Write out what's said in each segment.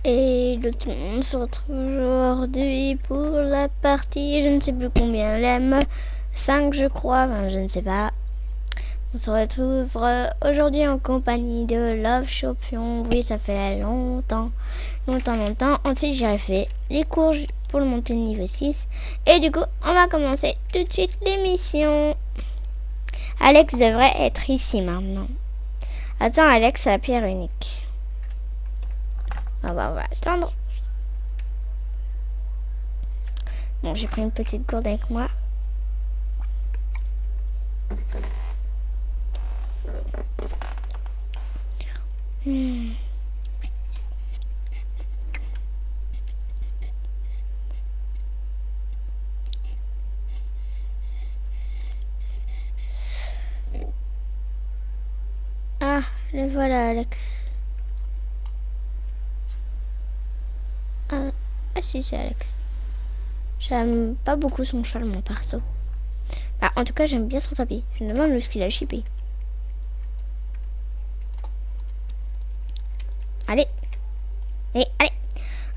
Et le tout le monde se retrouve aujourd'hui pour la partie, je ne sais plus combien, l'M5 je crois, enfin, je ne sais pas. On se retrouve aujourd'hui en compagnie de Love Champion. Oui, ça fait longtemps. Ensuite, j'ai fait les cours pour le monter de niveau 6. Et du coup, on va commencer tout de suite l'émission. Alex devrait être ici maintenant. Attends, Alex, à la pierre unique. On va attendre. Bon, j'ai pris une petite gourde avec moi. Ah, le voilà, Alex. Ah si, c'est Alex. J'aime pas beaucoup son cheval, mon perso. Bah, en tout cas, j'aime bien son tapis. Je me demande ce qu'il a chippé. Allez. Allez.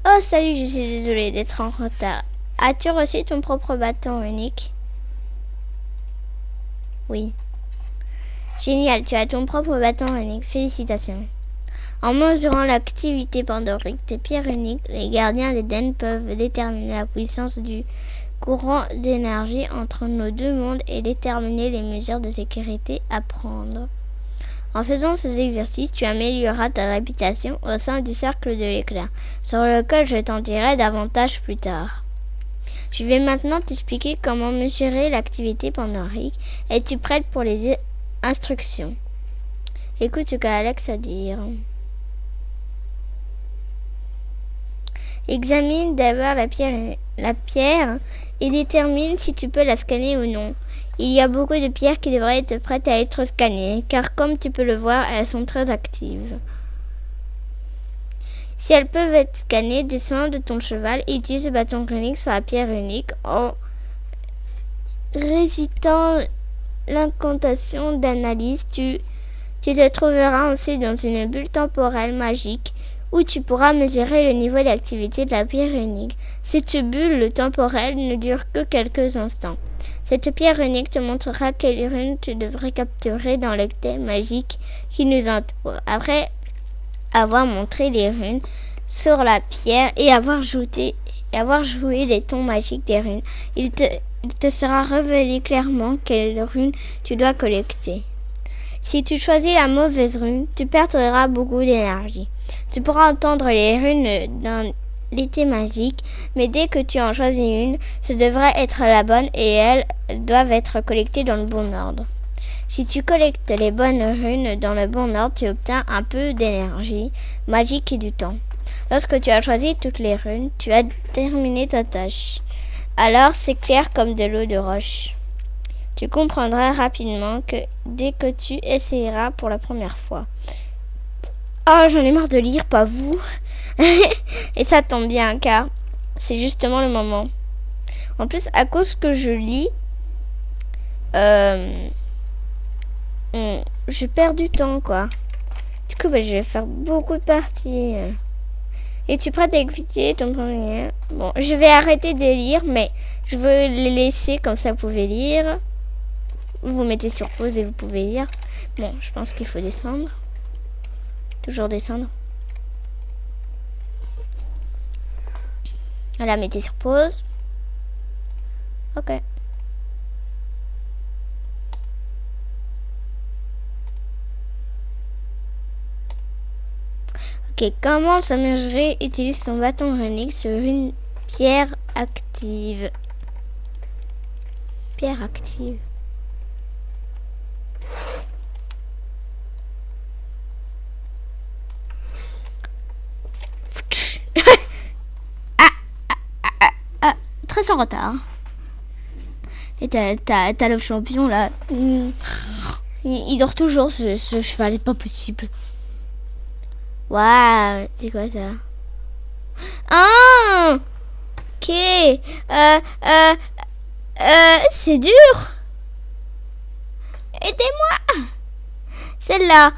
Oh, salut, je suis désolée d'être en retard. As-tu reçu ton propre bâton unique? Oui. Génial, tu as ton propre bâton unique. Félicitations. En mesurant l'activité pandorique des pierres uniques, les gardiens d'Éden peuvent déterminer la puissance du courant d'énergie entre nos deux mondes et déterminer les mesures de sécurité à prendre. En faisant ces exercices, tu amélioreras ta réputation au sein du cercle de l'éclair, sur lequel je t'en dirai davantage plus tard. Je vais maintenant t'expliquer comment mesurer l'activité pandorique. Es-tu prête pour les instructions? Écoute ce qu'Alex a à dire. Examine d'abord la pierre et détermine si tu peux la scanner ou non. Il y a beaucoup de pierres qui devraient être prêtes à être scannées, car comme tu peux le voir, elles sont très actives. Si elles peuvent être scannées, descends de ton cheval et utilise le bâton unique sur la pierre unique en récitant l'incantation d'analyse. Tu te trouveras ensuite dans une bulle temporelle magique où tu pourras mesurer le niveau d'activité de la pierre unique. Cette bulle temporelle ne dure que quelques instants. Cette pierre unique te montrera quelle rune tu devrais capturer dans le thème magique qui nous entoure. Après avoir montré les runes sur la pierre et avoir joué les tons magiques des runes, il te sera révélé clairement quelle rune tu dois collecter. Si tu choisis la mauvaise rune, tu perdras beaucoup d'énergie. Tu pourras entendre les runes dans l'été magique, mais dès que tu en choisis une, ce devrait être la bonne et elles doivent être collectées dans le bon ordre. Si tu collectes les bonnes runes dans le bon ordre, tu obtiens un peu d'énergie magique et du temps. Lorsque tu as choisi toutes les runes, tu as terminé ta tâche. Alors c'est clair comme de l'eau de roche. Tu comprendras rapidement que dès que tu essayeras pour la première fois. Oh, j'en ai marre de lire, pas vous. Et ça tombe bien, car c'est justement le moment. En plus, à cause que je lis, je perds du temps, quoi. Du coup, je vais faire beaucoup de parties. Es-tu prête à écouter ton premier? Bon, je vais arrêter de lire, mais je veux les laisser comme ça, vous pouvez lire. Vous mettez sur pause et vous pouvez lire. Bon, je pense qu'il faut descendre. Toujours descendre. Voilà, mettez sur pause. Ok. Ok, commence à mesurer. Utilise ton bâton runique sur une pierre active. Pierre active. Très en retard. Et t'as le champion là. Il dort toujours, ce cheval, c'est pas possible. Waouh, c'est quoi ça? Ah, ok. C'est dur. Aidez-moi. Celle-là.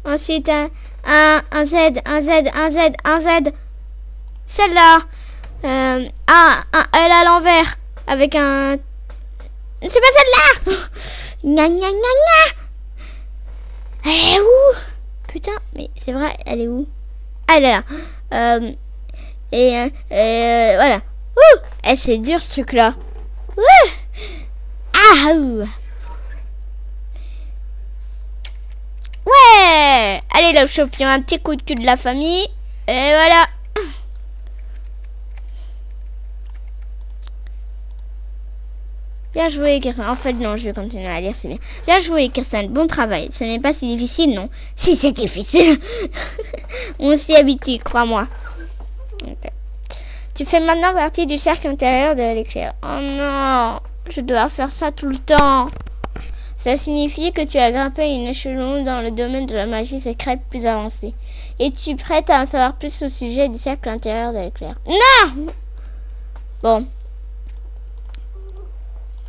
Ensuite, un Z, un Z, un Z, un Z. Celle-là. Un L à l'envers. Avec un... C'est pas celle-là. Gna gna gna gna. Elle est où? Putain, mais c'est vrai, elle est où? Ah, elle est là. Voilà. Ouh, c'est dur ce truc-là. Ouh. Ah, ouh. Ouais. Allez, le champion, un petit coup de cul de la famille. Et voilà. Bien joué, Kirsten. En fait, non, je vais continuer à lire, c'est bien. Bien joué, Kirsten. Bon travail. Ce n'est pas si difficile, non? Si, c'est difficile. On s'y habitue, crois-moi. Okay. Tu fais maintenant partie du cercle intérieur de l'éclair. Oh non, je dois faire ça tout le temps. Ça signifie que tu as grimpé une échelon dans le domaine de la magie secrète plus avancé. Es-tu prête à en savoir plus au sujet du cercle intérieur de l'éclair? Non! Bon.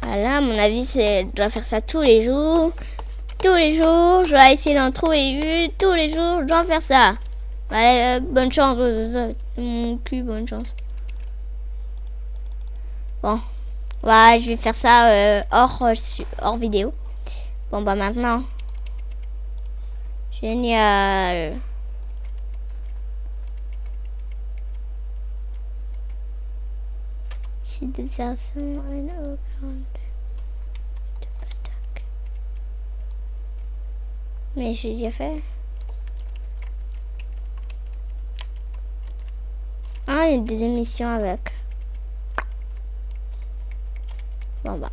Voilà, à mon avis, je dois faire ça tous les jours. Tous les jours, je dois essayer d'en trouver une. Tous les jours, je dois faire ça. Allez, bonne chance. Mon cul, bonne chance. Bon. Ouais, je vais faire ça hors vidéo. Bon, bah maintenant. Génial. J'ai des garçons, une eau grande. Mais j'ai déjà fait. Ah, il y a des émissions avec. Bon bah,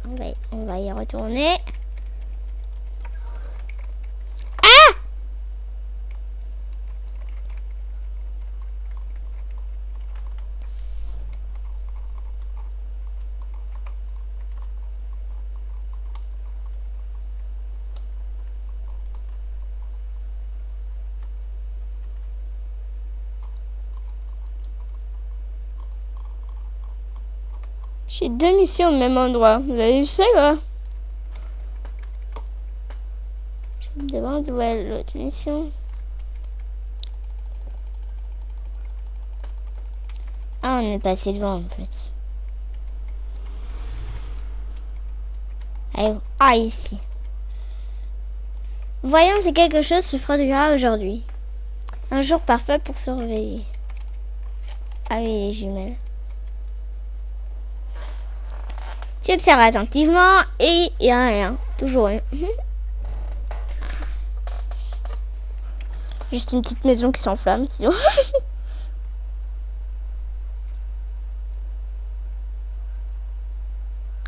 on va y retourner. Ah! J'ai 2 missions au même endroit. Vous avez vu ça, quoi? Je me demande où est l'autre mission. Ah, on est passé devant, en fait. Allez, ah, ici. Voyons si quelque chose se produira aujourd'hui. Un jour parfait pour se réveiller. Ah oui, les jumelles. Tu observes attentivement et il n'y a rien. Toujours rien. Juste une petite maison qui s'enflamme, sinon.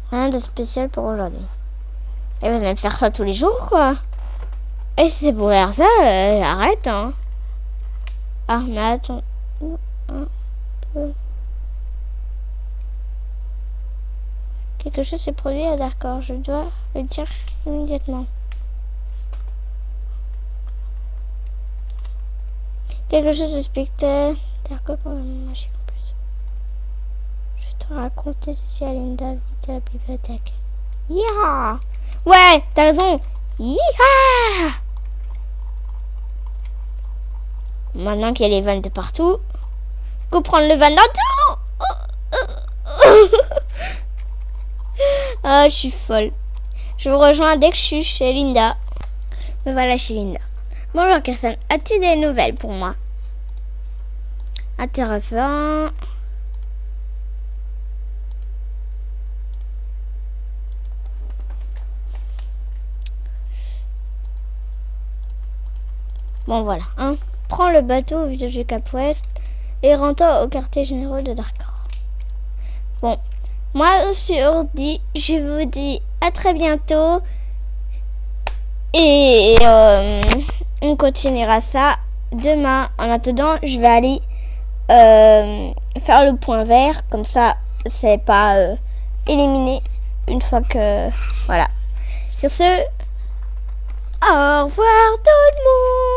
Rien de spécial pour aujourd'hui. Et vous allez me faire ça tous les jours, quoi. Et si c'est pour faire ça, j'arrête, hein. Ah, mais attends. Un peu. Quelque chose s'est produit, d'accord. Je dois le dire immédiatement. Quelque chose de spectaculaire. D'accord, pour la magie en plus. Je vais te raconter ceci à Linda, vite à la bibliothèque. Yeah! Ouais, t'as raison. Yeah! Maintenant qu'il y a les vannes de partout, go prendre le van dans tout. Ah, je suis folle. Je vous rejoins dès que je suis chez Linda. Me voilà chez Linda. Bonjour Kirsten, as-tu des nouvelles pour moi? Intéressant. Bon voilà, hein. Prends le bateau au village du Cap Ouest et rentre au quartier général de Darkor. Bon, moi aussi je vous dis à très bientôt et on continuera ça demain. En attendant, je vais aller faire le point vert, comme ça c'est pas éliminé une fois que voilà. Sur ce, au revoir tout le monde.